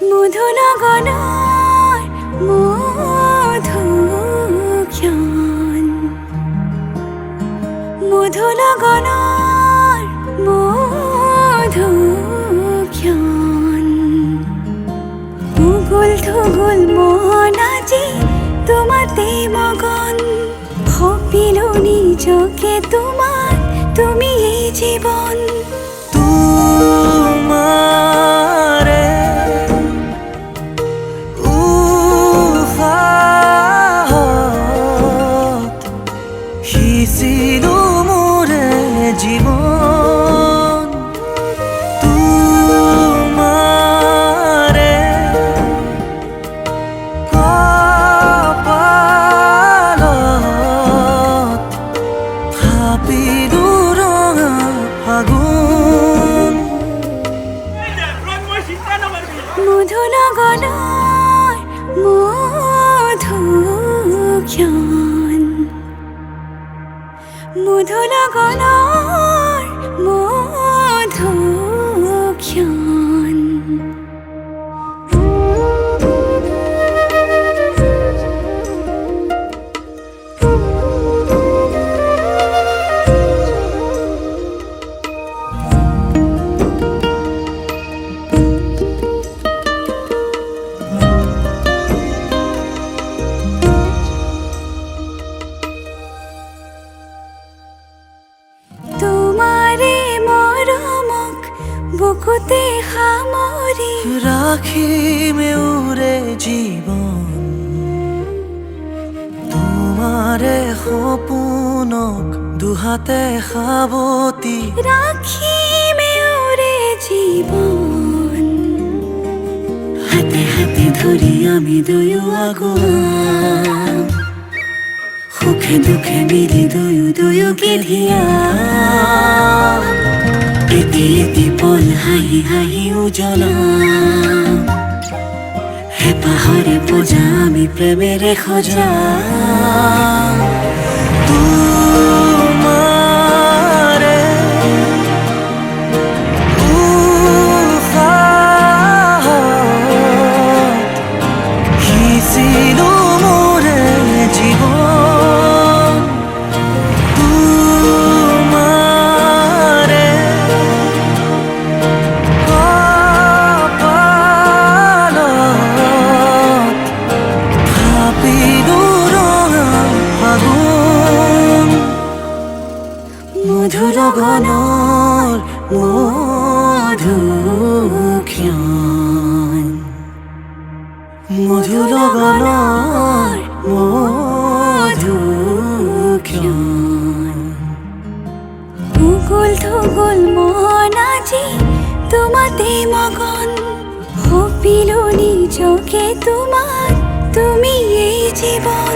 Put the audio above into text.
মধুনগনার মধুক্ষণ, মধুনগনার মধুক্ষণ। উগুল থুগুল মন আজি তোমাতে মগন, ভাবিলো নিজকে তোমার, তুমি এই জীবন। তোমারে উহাত সিঁচিলো মোরে জীবন। তোমারে কপালত ভাবিলো ৰঙা ফাগুন। মধুনগনার মধুক্ষণ, মধুনগনার মধুক্ষণ। তোমারে মৰমক বুকুতে সামৰি ৰাখিমে উৰে জীৱন। তোমাৰে সপোনক দুহাতে সাৱটি ৰাখিমে ওৰে জীৱন। হাতে হাতে ধৰি আমি দুয়ো আগুৱাম, সুখে দুখে মিলি দুয়ো দুয়োকে ধিয়াম। এটি এটি পল হাঁহি হাঁহি উজ্বলাম, হেঁপাহৰে পূজা আমি প্ৰেমেৰে সজাম। তোমাৰে উশাহত সিঁচিলো মোৰে জীৱন। তোমাৰে কপালত ভাবিলো ৰঙা ফাগুন। মধুনগনার মধুক্ষণ, মধুনগনার মধুক্ষণ। উগুল থুগুল মন আজি তোমাতে মগন, ভাবিলো নিজকে তোমার, তুমি এই জীবন।